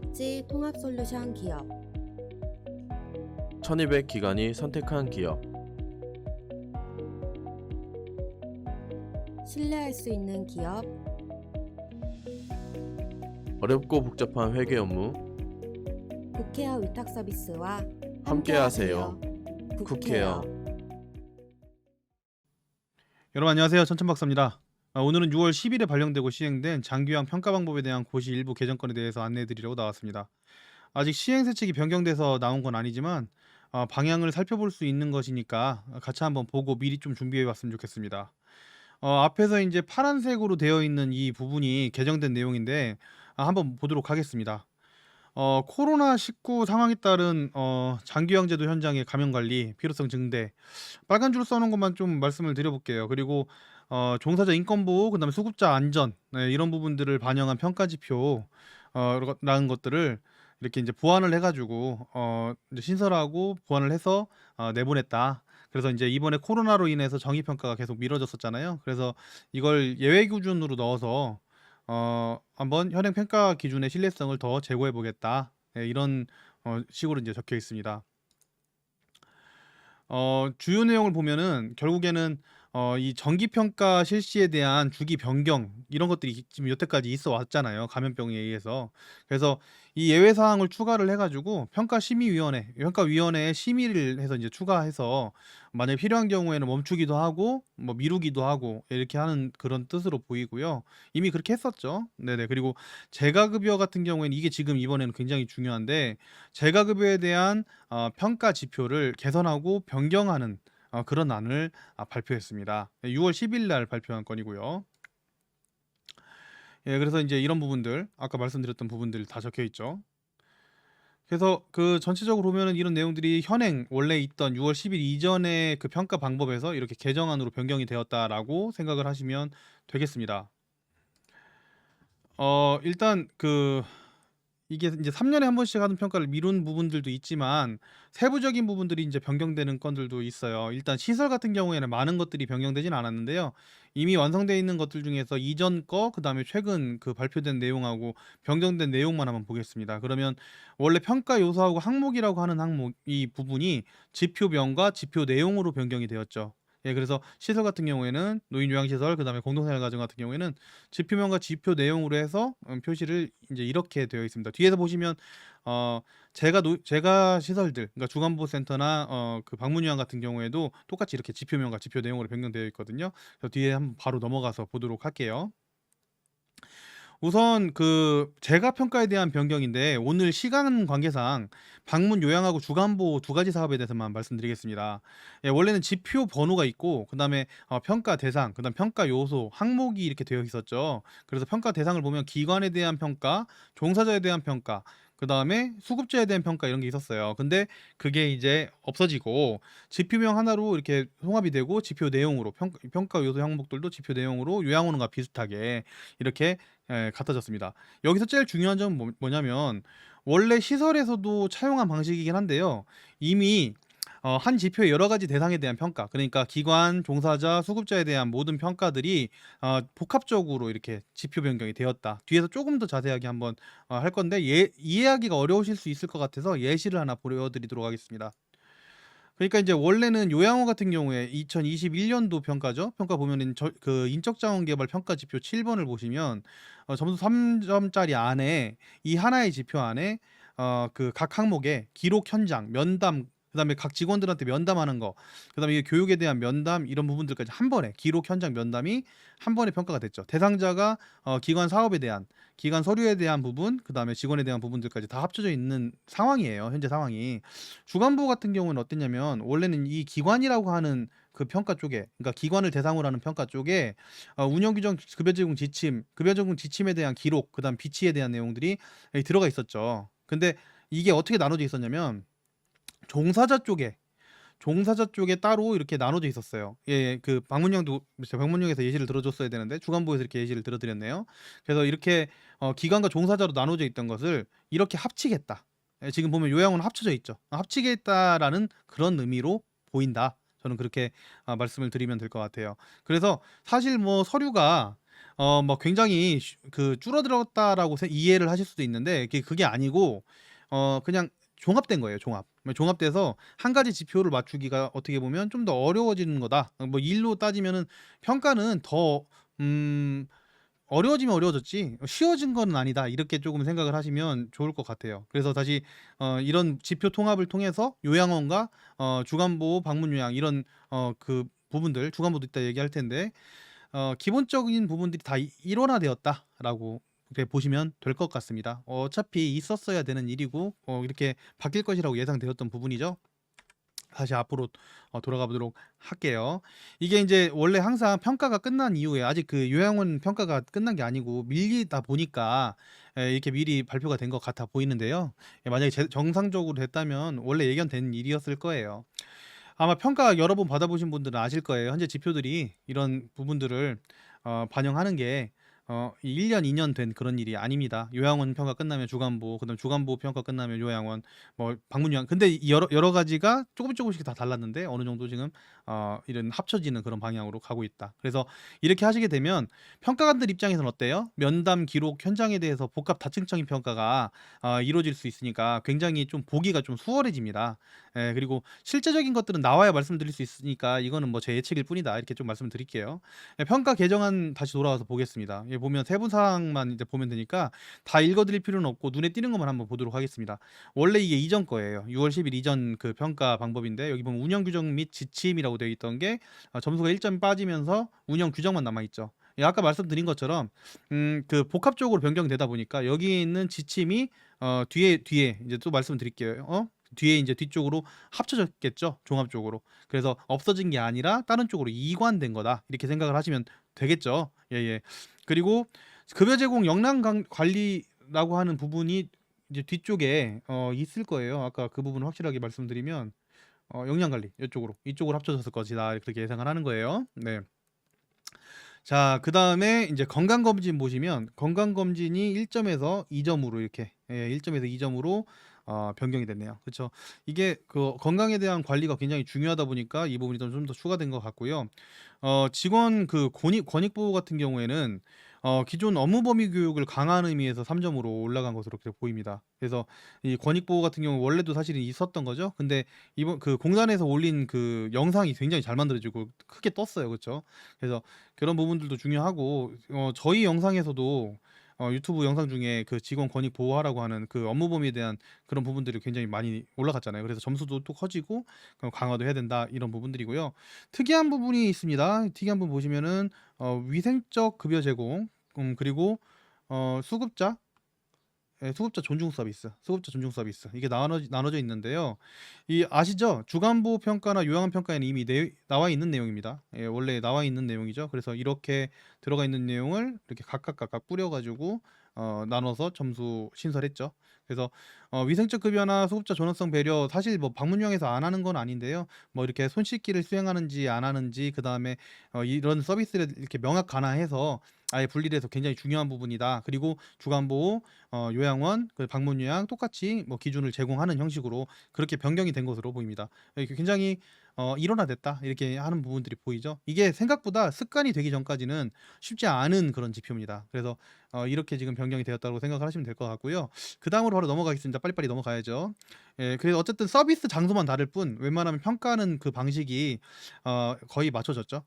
복지 통합솔루션 기업 1200 기관이 선택한 기업. 신뢰할 수 있는 기업 어렵고 복잡한 회계 업무 국회어 위탁 서비스와 함께하세요. 국회어. 여러분 안녕하세요. 천천박사입니다. 오늘은 6월 10일에 발령되고 시행된 장기유학 평가 방법에 대한 고시 일부 개정건에 대해서 안내해드리려고 나왔습니다. 아직 시행세칙이 변경돼서 나온 건 아니지만 방향을 살펴볼 수 있는 것이니까 같이 한번 보고 미리 좀 준비해봤으면 좋겠습니다. 앞에서 이제 파란색으로 되어 있는 이 부분이 개정된 내용인데 한번 보도록 하겠습니다. 코로나19 상황에 따른 장기유학제도 현장의 감염관리, 필요성 증대, 빨간 줄 써놓은 것만 좀 말씀을 드려볼게요. 그리고 종사자 인권보호, 그다음에 수급자 안전, 이런 부분들을 반영한 평가지표 라는 것들을 이렇게 이제 보완을 해가지고 이제 신설하고 보완을 해서 내보냈다. 그래서 이제 이번에 코로나로 인해서 정의평가가 계속 미뤄졌었잖아요. 그래서 이걸 예외 기준으로 넣어서 한번 현행 평가 기준의 신뢰성을 더 제고해 보겠다. 이런 식으로 이제 적혀 있습니다. 주요 내용을 보면은 결국에는 이 정기평가 실시에 대한 주기 변경 이런 것들이 지금 여태까지 있어 왔잖아요. 감염병에 의해서. 그래서 이 예외 사항을 추가를 해가지고 평가위원회에 심의를 해서 이제 추가해서 만약에 필요한 경우에는 멈추기도 하고 뭐 미루기도 하고 이렇게 하는 그런 뜻으로 보이고요. 이미 그렇게 했었죠. 네네. 그리고 재가급여 같은 경우에는 이게 지금 이번에는 굉장히 중요한데 재가급여에 대한 평가 지표를 개선하고 변경하는 그런 안을 발표했습니다. 6월 10일 날 발표한 건이고요. 예, 그래서 이제 이런 부분들, 아까 말씀드렸던 부분들 다 적혀 있죠. 그래서 그 전체적으로 보면은 이런 내용들이 현행 원래 있던 6월 10일 이전의 그 평가 방법에서 이렇게 개정안으로 변경이 되었다라고 생각을 하시면 되겠습니다. 일단 이게 이제 3년에 한 번씩 하는 평가를 미룬 부분들도 있지만 세부적인 부분들이 이제 변경되는 건들도 있어요. 일단 시설 같은 경우에는 많은 것들이 변경되진 않았는데요. 이미 완성되어 있는 것들 중에서 이전 거, 그다음에 최근 그 발표된 내용하고 변경된 내용만 한번 보겠습니다. 그러면 원래 평가 요소하고 항목이라고 하는 항목 이 부분이 지표명과 지표 내용으로 변경이 되었죠. 예, 그래서 시설 같은 경우에는 노인 요양시설, 그다음에 공동생활가정 같은 경우에는 지표명과 지표 내용으로 해서 표시를 이제 이렇게 되어 있습니다. 뒤에서 보시면 제가 시설들, 그러니까 주간보호센터나 그 방문요양 같은 경우에도 똑같이 이렇게 지표명과 지표 내용으로 변경되어 있거든요. 그래서 뒤에 한번 바로 넘어가서 보도록 할게요. 우선 그 재가 평가에 대한 변경인데 오늘 시간 관계상 방문 요양하고 주간보호 두 가지 사업에 대해서만 말씀드리겠습니다. 예, 원래는 지표 번호가 있고 그다음에 평가 대상, 그다음 평가 요소, 항목이 이렇게 되어 있었죠. 그래서 평가 대상을 보면 기관에 대한 평가, 종사자에 대한 평가, 그다음에 수급자에 대한 평가 이런 게 있었어요. 근데 그게 이제 없어지고 지표명 하나로 이렇게 통합이 되고 지표 내용으로 평가 요소 항목들도 지표 내용으로 요양원과 비슷하게 이렇게 같아졌습니다. 여기서 제일 중요한 점은 뭐냐면 원래 시설에서도 차용한 방식이긴 한데요. 이미 한 지표의 여러 가지 대상에 대한 평가, 그러니까 기관, 종사자, 수급자에 대한 모든 평가들이 복합적으로 이렇게 지표 변경이 되었다. 뒤에서 조금 더 자세하게 한번 할 건데 이해하기가 어려우실 수 있을 것 같아서 예시를 하나 보여드리도록 하겠습니다. 그러니까 이제 원래는 요양원 같은 경우에 2021년도 평가죠. 평가 보면은 그 인적자원개발 평가 지표 7번을 보시면 점수 3점짜리 안에 이 하나의 지표 안에 그 각 항목에 기록 현장, 면담, 그다음에 각 직원들한테 면담하는 거, 그다음에 이게 교육에 대한 면담 이런 부분들까지 한 번에 기록 현장 면담이 한 번에 평가가 됐죠. 대상자가 기관 사업에 대한 기관 서류에 대한 부분, 그다음에 직원에 대한 부분들까지 다 합쳐져 있는 상황이에요. 현재 상황이. 주간부 같은 경우는 어땠냐면 원래는 이 기관이라고 하는 그 평가 쪽에, 그러니까 기관을 대상으로 하는 평가 쪽에 운영 규정, 급여 제공 지침, 급여 제공 지침에 대한 기록, 그다음 비치에 대한 내용들이 들어가 있었죠. 근데 이게 어떻게 나눠져 있었냐면 종사자 쪽에 따로 이렇게 나눠져 있었어요. 예, 그 방문용에서 예시를 들어줬어야 되는데 주간부에서 이렇게 예시를 들어드렸네요. 그래서 이렇게 기관과 종사자로 나눠져 있던 것을 이렇게 합치겠다. 예, 지금 보면 요양은 합쳐져 있죠. 합치겠다라는 그런 의미로 보인다. 저는 그렇게 말씀을 드리면 될 것 같아요. 그래서 사실 뭐 서류가 뭐 굉장히 줄어들었다라고 이해를 하실 수도 있는데 그게 아니고 그냥 종합된 거예요. 종합돼서 한 가지 지표를 맞추기가 어떻게 보면 좀 더 어려워지는 거다. 뭐 일로 따지면은 평가는 더 어려워지면 어려워졌지 쉬워진 건 아니다. 이렇게 조금 생각을 하시면 좋을 것 같아요. 그래서 다시 이런 지표 통합을 통해서 요양원과 주간보호, 방문요양 이런 그 부분들 주간보도 이따 얘기할 텐데 기본적인 부분들이 다 일원화되었다라고 그렇게 보시면 될 것 같습니다. 어차피 있었어야 되는 일이고 이렇게 바뀔 것이라고 예상되었던 부분이죠. 다시 앞으로 돌아가 보도록 할게요. 이게 이제 원래 항상 평가가 끝난 이후에 아직 그 요양원 평가가 끝난 게 아니고 밀리다 보니까 이렇게 미리 발표가 된 것 같아 보이는데요. 만약에 정상적으로 됐다면 원래 예견된 일이었을 거예요. 아마 평가 여러 번 받아보신 분들은 아실 거예요. 현재 지표들이 이런 부분들을 반영하는 게 1년, 2년 된 그런 일이 아닙니다. 요양원 평가 끝나면 주간보호, 그다음 주간보호 평가 끝나면 요양원, 뭐 방문요양. 근데 이 여러 가지가 조금씩 다 달랐는데 어느 정도 지금 이런 합쳐지는 그런 방향으로 가고 있다. 그래서 이렇게 하시게 되면 평가관들 입장에서는 어때요? 면담 기록 현장에 대해서 복합 다층적인 평가가 이루어질 수 있으니까 굉장히 좀 보기가 좀 수월해집니다. 그리고 실제적인 것들은 나와야 말씀드릴 수 있으니까 이거는 뭐 제 예측일 뿐이다. 이렇게 좀 말씀을 드릴게요. 평가 개정안 다시 돌아와서 보겠습니다. 보면 세부 사항만 이제 보면 되니까 다 읽어드릴 필요는 없고 눈에 띄는 것만 한번 보도록 하겠습니다. 원래 이게 이전 거예요. 6월 10일 이전 그 평가 방법인데 여기 보면 운영 규정 및 지침이라고 되어 있던 게 점수가 1점 빠지면서 운영 규정만 남아 있죠. 아까 말씀드린 것처럼 그 복합적으로 변경되다 보니까 여기 있는 지침이 뒤에 이제 또 말씀드릴게요. 뒤에 이제 뒤쪽으로 합쳐졌겠죠. 종합적으로. 그래서 없어진 게 아니라 다른 쪽으로 이관된 거다. 이렇게 생각을 하시면 되겠죠. 예. 그리고 급여 제공 역량 관리라고 하는 부분이 이제 뒤쪽에 있을 거예요. 아까 그 부분 확실하게 말씀드리면 역량 관리 이쪽으로 합쳐졌을 것이다. 그렇게 예상을 하는 거예요. 네. 자, 그다음에 이제 건강검진 보시면 건강검진이 1점에서 2점으로 이렇게 1점에서 2점으로 변경이 됐네요. 그렇죠? 이게 그 건강에 대한 관리가 굉장히 중요하다 보니까 이 부분이 좀 더 추가된 것 같고요. 직원 그 권익 보호 같은 경우에는 기존 업무 범위 교육을 강화하는 의미에서 3점으로 올라간 것으로 그렇게 보입니다. 그래서 이 권익 보호 같은 경우 원래도 사실은 있었던 거죠. 근데 이번 그 공단에서 올린 그 영상이 굉장히 잘 만들어지고 크게 떴어요. 그렇죠? 그래서 그런 부분들도 중요하고 저희 영상에서도 유튜브 영상 중에 그 직원 권익 보호하라고 하는 그 업무 범위에 대한 그런 부분들이 굉장히 많이 올라갔잖아요. 그래서 점수도 또 커지고 강화도 해야 된다 이런 부분들이고요. 특이한 부분이 있습니다. 특이한 부분 보시면은 위생적 급여 제공 그리고 수급자 존중 서비스 이게 나눠져 있는데요. 이 아시죠? 주간보호 평가나 요양원 평가에는 이미 나와 있는 내용입니다. 원래 나와 있는 내용이죠. 그래서 이렇게 들어가 있는 내용을 이렇게 각각 뿌려가지고 나눠서 점수 신설했죠. 그래서 위생적 급여나 소급자 존엄성 배려 사실 뭐 방문용에서 안 하는 건 아닌데요. 뭐 이렇게 손 씻기를 수행하는지 안 하는지 그 다음에 이런 서비스를 이렇게 명확 관화해서 아예 분리돼서 굉장히 중요한 부분이다. 그리고 주간보호, 요양원, 그 방문요양 똑같이 뭐 기준을 제공하는 형식으로 그렇게 변경이 된 것으로 보입니다. 굉장히 일원화됐다 이렇게 하는 부분들이 보이죠. 이게 생각보다 습관이 되기 전까지는 쉽지 않은 그런 지표입니다. 그래서 이렇게 지금 변경이 되었다고 생각을 하시면 될 것 같고요. 그 다음으로 바로 넘어가겠습니다. 빨리빨리 넘어가야죠. 그래서 어쨌든 서비스 장소만 다를 뿐 웬만하면 평가하는 그 방식이 거의 맞춰졌죠.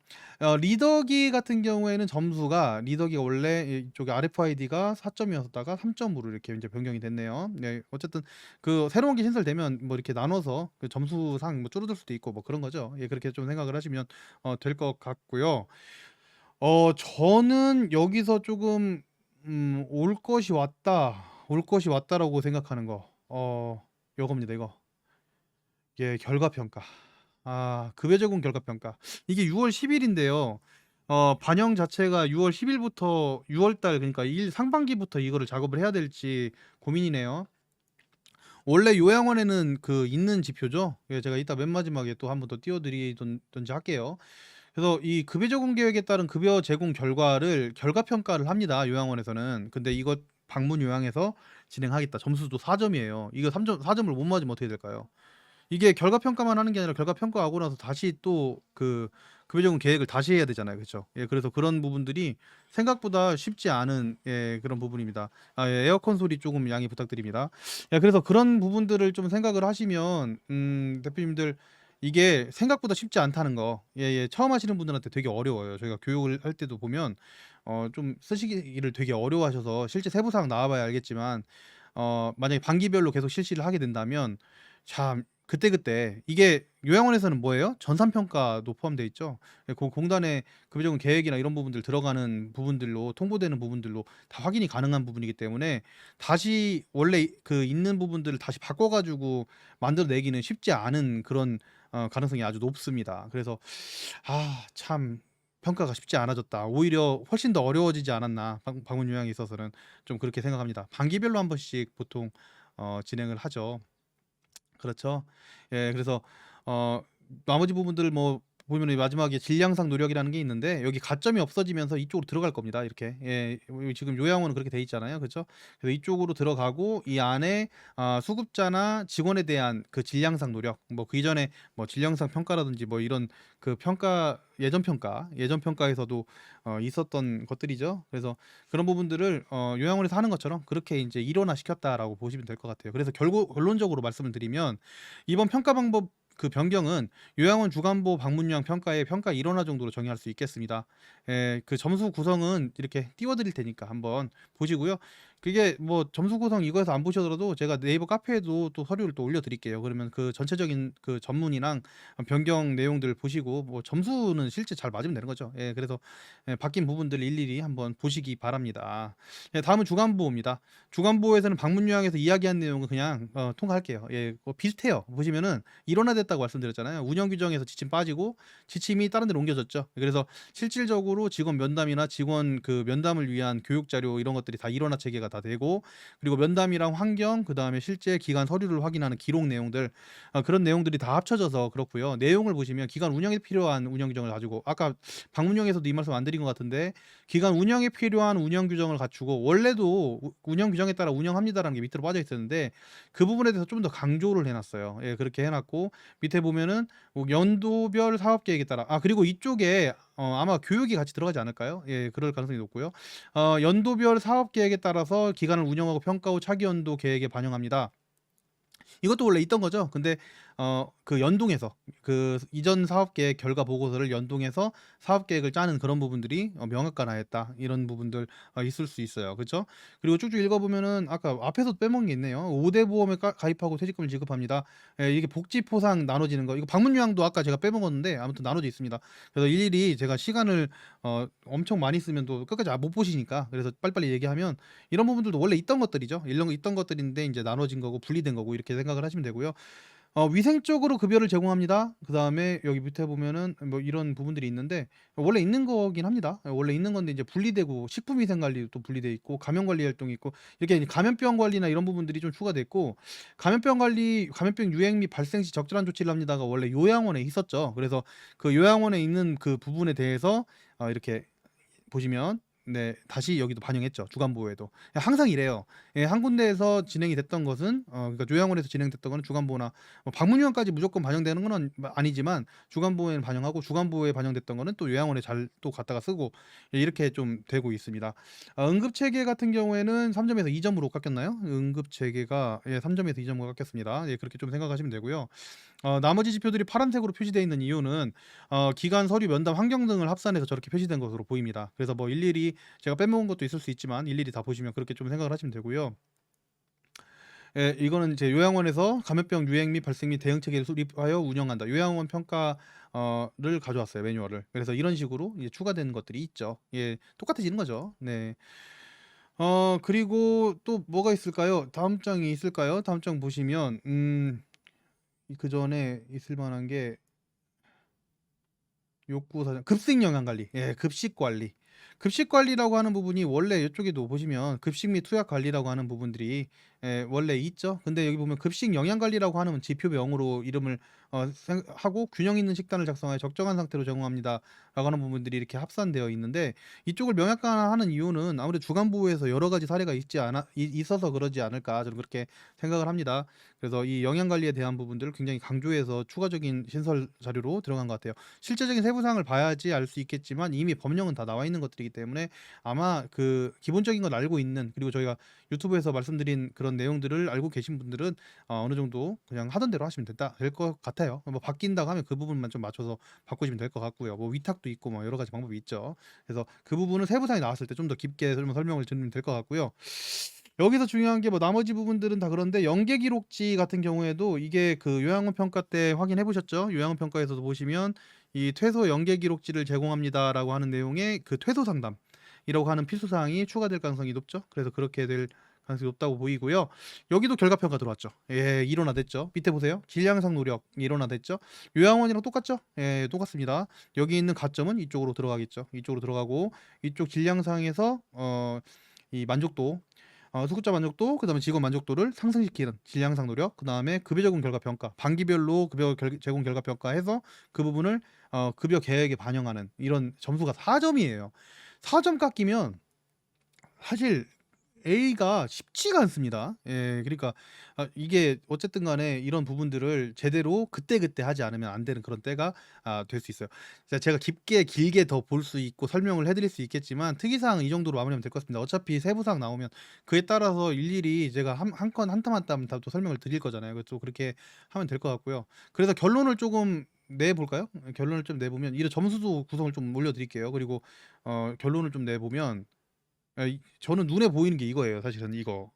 리더기 같은 경우에는 점수가 리더기가 원래 이쪽에 RFID가 4점이었다가 3점으로 이렇게 이제 변경이 됐네요. 네, 어쨌든 그 새로운 게 신설되면 뭐 이렇게 나눠서 그 점수상 뭐 줄어들 수도 있고 뭐 그런 거죠. 예, 그렇게 좀 생각을 하시면 될 것 같고요. 저는 여기서 조금 올 것이 왔다라고 생각하는 거. 요겁니다, 이거. 예, 결과평가. 급여 제공 결과평가. 이게 6월 10일인데요. 반영 자체가 6월 10일부터 6월 달 그러니까 상반기부터 이거를 작업을 해야 될지 고민이네요. 원래 요양원에는 그 있는 지표죠. 예, 제가 이따 맨 마지막에 또 한 번 더 띄워드리든지 할게요. 그래서 이 급여 제공 계획에 따른 급여 제공 결과를 결과평가를 합니다. 요양원에서는. 근데 이거 방문 요양에서 진행하겠다. 점수도 4점이에요. 이거 4점을 못 맞으면 어떻게 될까요? 이게 결과 평가만 하는 게 아니라 결과 평가하고 나서 다시 또 그 급여적용 계획을 다시 해야 되잖아요. 그쵸? 예, 그래서 그런 부분들이 생각보다 쉽지 않은 그런 부분입니다. 에어컨 소리 조금 양해 부탁드립니다. 그래서 그런 부분들을 좀 생각을 하시면 대표님들 이게 생각보다 쉽지 않다는 거. 처음 하시는 분들한테 되게 어려워요. 저희가 교육을 할 때도 보면 좀 쓰시기를 되게 어려워하셔서 실제 세부 사항 나와 봐야 알겠지만 만약에 반기별로 계속 실시를 하게 된다면 참 그때그때 이게 요양원에서는 뭐예요? 전산 평가도 포함되어 있죠. 그 공단의 급여적용 계획이나 이런 부분들 들어가는 부분들로 통보되는 부분들로 다 확인이 가능한 부분이기 때문에 다시 원래 그 있는 부분들을 다시 바꿔 가지고 만들어내기는 쉽지 않은 그런 가능성이 아주 높습니다. 그래서 참 평가가 쉽지 않아졌다. 오히려 훨씬 더 어려워지지 않았나. 방문 요양에 있어서는 좀 그렇게 생각합니다. 반기별로 한 번씩 보통 진행을 하죠. 그렇죠. 그래서 어 나머지 부분들 뭐 보면은 마지막에 질량상 노력이라는 게 있는데 여기 가점이 없어지면서 이쪽으로 들어갈 겁니다. 이렇게. 여기 지금 요양원은 그렇게 돼 있잖아요. 그렇죠? 그래서 이쪽으로 들어가고 이 안에 수급자나 직원에 대한 그 질량상 노력, 뭐 그 이전에 뭐 질량상 평가라든지 뭐 이런 그 평가 예전 평가에서도 있었던 것들이죠. 그래서 그런 부분들을 요양원에서 하는 것처럼 그렇게 이제 일원화 시켰다라고 보시면 될 것 같아요. 그래서 결론적으로 말씀을 드리면 이번 평가 방법 그 변경은 요양원 주간보 방문 요양 평가의 평가 일원화 정도로 정의할 수 있겠습니다. 그 점수 구성은 이렇게 띄워드릴 테니까 한번 보시고요. 그게 뭐 점수 구성 이거에서 안 보시더라도 제가 네이버 카페에도 또 서류를 또 올려드릴게요. 그러면 그 전체적인 그 전문이랑 변경 내용들 보시고 뭐 점수는 실제 잘 맞으면 되는 거죠. 그래서 바뀐 부분들 일일이 한번 보시기 바랍니다. 다음은 주간보호입니다. 주간보호에서는 방문 요양에서 이야기한 내용은 그냥 통과할게요. 비슷해요. 보시면은 일원화됐다고 말씀드렸잖아요. 운영 규정에서 지침 빠지고 지침이 다른 데로 옮겨졌죠. 그래서 실질적으로 직원 면담이나 직원 그 면담을 위한 교육 자료 이런 것들이 다 일원화 체계가 다 되고 그리고 면담이랑 환경 그다음에 실제 기간 서류를 확인하는 기록 내용들 그런 내용들이 다 합쳐져서 그렇고요. 내용을 보시면 기간 운영에 필요한 운영 규정을 가지고 아까 방문용에서도 이 말씀 안 드린 것 같은데 기간 운영에 필요한 운영 규정을 갖추고 원래도 운영 규정에 따라 운영합니다라는 게 밑으로 빠져 있었는데 그 부분에 대해서 좀 더 강조를 해놨어요. 그렇게 해놨고 밑에 보면은 뭐 연도별 사업 계획에 따라 그리고 이쪽에 아마 교육이 같이 들어가지 않을까요? 그럴 가능성이 높고요. 연도별 사업 계획에 따라서 기간을 운영하고 평가 후 차기 연도 계획에 반영합니다. 이것도 원래 있던 거죠. 근데 그 연동해서 그 이전 사업 계획 결과 보고서를 연동해서 사업 계획을 짜는 그런 부분들이 명확화하였다. 이런 부분들 있을 수 있어요. 그렇죠? 그리고 쭉쭉 읽어 보면은 아까 앞에서 빼먹은 게 있네요. 5대 보험에 가입하고 퇴직금을 지급합니다. 이게 복지 포상 나눠지는 거. 이거 방문 요양도 아까 제가 빼먹었는데 아무튼 나눠져 있습니다. 그래서 일일이 제가 시간을 엄청 많이 쓰면 또 끝까지 못 보시니까 그래서 빨리빨리 얘기하면 이런 부분들도 원래 있던 것들이죠. 있던 것들인데 이제 나눠진 거고 분리된 거고 이렇게 생각을 하시면 되고요. 위생적으로 급여를 제공합니다. 그다음에 여기 밑에 보면은 뭐 이런 부분들이 있는데 원래 있는 거긴 합니다. 원래 있는 건데 이제 분리되고 식품위생관리도 또 분리돼 있고 감염관리 활동이 있고 이렇게 이제 감염병 관리나 이런 부분들이 좀 추가됐고 감염병 관리, 감염병 유행 및 발생 시 적절한 조치를 합니다가 원래 요양원에 있었죠. 그래서 그 요양원에 있는 그 부분에 대해서 이렇게 보시면 다시 여기도 반영했죠. 주간보호에도. 항상 이래요. 한 군데에서 진행이 됐던 것은 그러니까 요양원에서 진행됐던 거는 주간보호나 방문요양까지 무조건 반영되는 건 아니지만 주간보호에는 반영하고 주간보호에 반영됐던 거는 또 요양원에 잘 또 갖다가 쓰고 이렇게 좀 되고 있습니다. 응급체계 같은 경우에는 3점에서 2점으로 깎였나요? 응급체계가 3점에서 2점으로 깎였습니다. 그렇게 좀 생각하시면 되고요. 나머지 지표들이 파란색으로 표시되어 있는 이유는 기간, 서류, 면담, 환경 등을 합산해서 저렇게 표시된 것으로 보입니다. 그래서 뭐 일일이 제가 빼먹은 것도 있을 수 있지만 일일이 다 보시면 그렇게 좀 생각을 하시면 되고요. 이거는 이제 요양원에서 감염병 유행 및 발생 및 대응 체계를 수립하여 운영한다. 요양원 평가를 가져왔어요, 매뉴얼을. 그래서 이런 식으로 이제 추가되는 것들이 있죠. 똑같아지는 거죠. 네. 그리고 또 뭐가 있을까요? 다음 장이 있을까요? 다음 장 보시면 그 전에 있을 만한 게 욕구 사정 급식 영양 관리. 급식 관리. 급식 관리라고 하는 부분이 원래 이쪽에도 보시면 급식 및 투약 관리라고 하는 부분들이 원래 있죠. 근데 여기 보면 급식 영양 관리라고 하는 지표명으로 이름을 하고 균형 있는 식단을 작성하여 적정한 상태로 제공합니다라고 하는 부분들이 이렇게 합산되어 있는데 이쪽을 명약관하는 이유는 아무래도 주간보호에서 여러 가지 사례가 있어서 그러지 않을까 저는 그렇게 생각을 합니다. 그래서 이 영양 관리에 대한 부분들을 굉장히 강조해서 추가적인 신설 자료로 들어간 것 같아요. 실제적인 세부사항을 봐야지 알 수 있겠지만 이미 법령은 다 나와 있는 것들이기 때문에 아마 그 기본적인 건 알고 있는, 그리고 저희가 유튜브에서 말씀드린 그런 내용들을 알고 계신 분들은 어느 정도 그냥 하던 대로 하시면 될 것 같아요. 뭐 바뀐다고 하면 그 부분만 좀 맞춰서 바꾸시면 될 것 같고요. 뭐 위탁도 있고 뭐 여러 가지 방법이 있죠. 그래서 그 부분은 세부사항이 나왔을 때 좀 더 깊게 설명을 드리면 될 것 같고요. 여기서 중요한 게 뭐 나머지 부분들은 다 그런데 연계 기록지 같은 경우에도 이게 그 요양원 평가 때 확인해 보셨죠? 요양원 평가에서도 보시면 이 퇴소 연계 기록지를 제공합니다라고 하는 내용의 그 퇴소 상담이라고 하는 필수 사항이 추가될 가능성이 높죠. 그래서 그렇게 될 가능성이 높다고 보이고요. 여기도 결과 평가 들어왔죠. 예, 일원화됐죠. 밑에 보세요. 질 향상 노력 일원화됐죠. 요양원이랑 똑같죠? 예, 똑같습니다. 여기 있는 가점은 이쪽으로 들어가겠죠. 이쪽으로 들어가고 이쪽 질 향상에서 이 만족도 수급자 만족도, 그다음에 직원 만족도를 상승시키는 질 향상 노력, 그다음에 급여 제공 결과 평가, 반기별로 급여 제공 결과 평가해서 그 부분을 급여 계획에 반영하는 이런 점수가 4점이에요. 4점 깎이면 사실 A가 쉽지가 않습니다. 예, 그러니까 이게 어쨌든 간에 이런 부분들을 제대로 그때그때 하지 않으면 안 되는 그런 때가 될 수 있어요. 제가 길게 더 볼 수 있고 설명을 해드릴 수 있겠지만 특이사항은 이 정도로 마무리하면 될 것 같습니다. 어차피 세부사항 나오면 그에 따라서 일일이 제가 한 건 한 땀 한 땀 다 또 설명을 드릴 거잖아요. 그래서 그렇게 하면 될 것 같고요. 그래서 결론을 조금 내볼까요? 결론을 좀 내보면 이런 점수도 구성을 좀 올려드릴게요. 그리고 결론을 좀 내보면 저는 눈에 보이는 게 이거예요. 사실은 이거.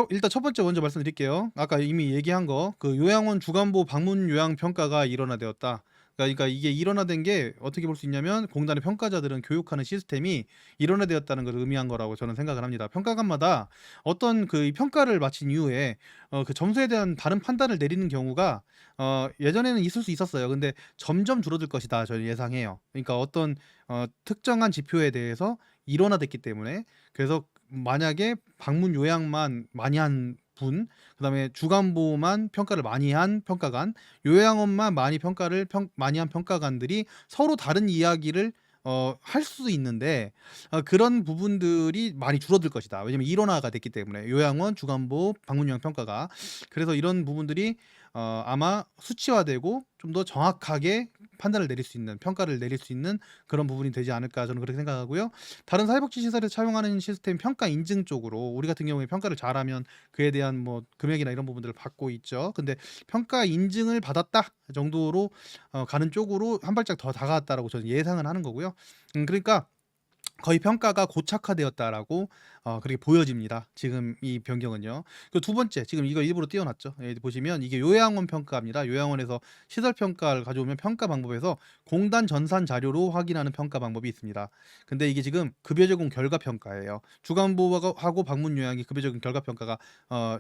일단 첫 번째 먼저 말씀드릴게요. 아까 이미 얘기한 거, 그 요양원 주간보 방문 요양 평가가 일원화되었다. 그러니까 이게 일원화된 게 어떻게 볼 수 있냐면 공단의 평가자들은 교육하는 시스템이 일원화되었다는 걸 의미한 거라고 저는 생각을 합니다. 평가관마다 어떤 그 평가를 마친 이후에 그 점수에 대한 다른 판단을 내리는 경우가 예전에는 있을 수 있었어요. 근데 점점 줄어들 것이다. 저는 예상해요. 그러니까 어떤 특정한 지표에 대해서 일원화됐기 때문에. 그래서 만약에 방문 요양만 많이 한 분, 그다음에 주간보호만 평가를 많이 한 평가관, 요양원만 많이 한 평가관들이 서로 다른 이야기를 할 수 있는데 그런 부분들이 많이 줄어들 것이다. 왜냐면 일원화가 됐기 때문에 요양원, 주간보호, 방문 요양 평가가. 그래서 이런 부분들이 아마 수치화되고 좀 더 정확하게 판단을 내릴 수 있는, 평가를 내릴 수 있는 그런 부분이 되지 않을까 저는 그렇게 생각하고요. 다른 사회복지 시설에서 차용하는 시스템 평가 인증 쪽으로 우리 같은 경우에 평가를 잘하면 그에 대한 뭐 금액이나 이런 부분들을 받고 있죠. 근데 평가 인증을 받았다 정도로 가는 쪽으로 한 발짝 더 다가왔다라고 저는 예상을 하는 거고요. 그러니까 거의 평가가 고착화되었다라고 그렇게 보여집니다. 지금 이 변경은요. 그 두 번째, 지금 이거 일부러 띄워놨죠. 보시면 이게 요양원 평가입니다. 요양원에서 시설 평가를 가져오면 평가 방법에서 공단 전산 자료로 확인하는 평가 방법이 있습니다. 근데 이게 지금 급여 제공 결과 평가예요. 주간보호하고 방문 요양이 급여 제공 결과 평가가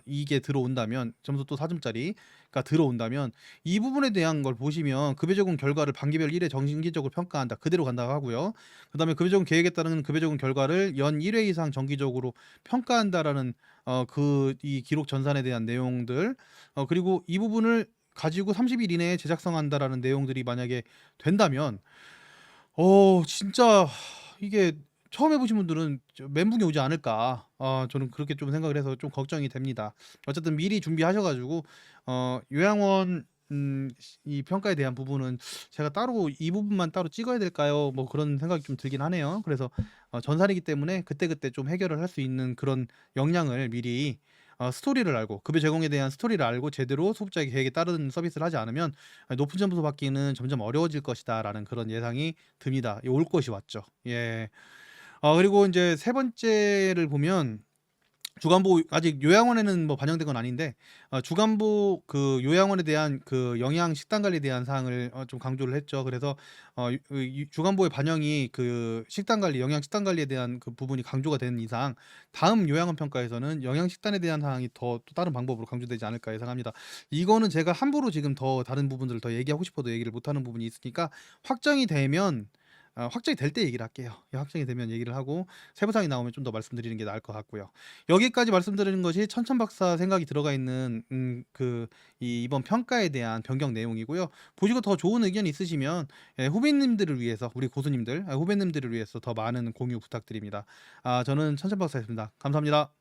이게 들어온다면 점수 또 4점짜리가 들어온다면 이 부분에 대한 걸 보시면 급여 제공 결과를 반기별 1회 정기적으로 평가한다. 그대로 간다고 하고요. 그다음에 급여 제공 계획에 따른 급여 제공 결과를 연 1회 이상 정기적으로 평가한다라는 이 기록 전산에 대한 내용들, 그리고 이 부분을 가지고 30일 이내에 제작성한다라는 내용들이 만약에 된다면 진짜 이게 처음 해보신 분들은 멘붕이 오지 않을까. 저는 그렇게 좀 생각을 해서 좀 걱정이 됩니다. 어쨌든 미리 준비하셔가지고 요양원 이 평가에 대한 부분은 제가 따로 이 부분만 따로 찍어야 될까요? 뭐 그런 생각이 좀 들긴 하네요. 그래서 전산이기 때문에 그때그때 좀 해결을 할 수 있는 그런 역량을 미리 스토리를 알고, 급여 제공에 대한 스토리를 알고 제대로 소비자의 계획에 따른 서비스를 하지 않으면 높은 점수 받기는 점점 어려워질 것이다라는 그런 예상이 듭니다. 올 것이 왔죠. 예. 그리고 이제 세 번째를 보면 주간보, 아직 요양원에는 뭐 반영된 건 아닌데 주간보 그 요양원에 대한 그 영양 식단 관리에 대한 사항을 좀 강조를 했죠. 그래서 주간보의 반영이 그 식단 관리, 영양 식단 관리에 대한 그 부분이 강조가 되는 이상 다음 요양원 평가에서는 영양 식단에 대한 사항이 또 다른 방법으로 강조되지 않을까 예상합니다. 이거는 제가 함부로 지금 더 다른 부분들을 더 얘기하고 싶어도 얘기를 못하는 부분이 있으니까 확정이 되면 확정이 될 때 얘기를 할게요. 확정이 되면 얘기를 하고 세부 사항이 나오면 좀 더 말씀드리는 게 나을 것 같고요. 여기까지 말씀드리는 것이 천천 박사 생각이 들어가 있는 이번 평가에 대한 변경 내용이고요. 보시고 더 좋은 의견이 있으시면 후배님들을 위해서 우리 고수님들 후배님들을 위해서 더 많은 공유 부탁드립니다. 저는 천천 박사였습니다. 감사합니다.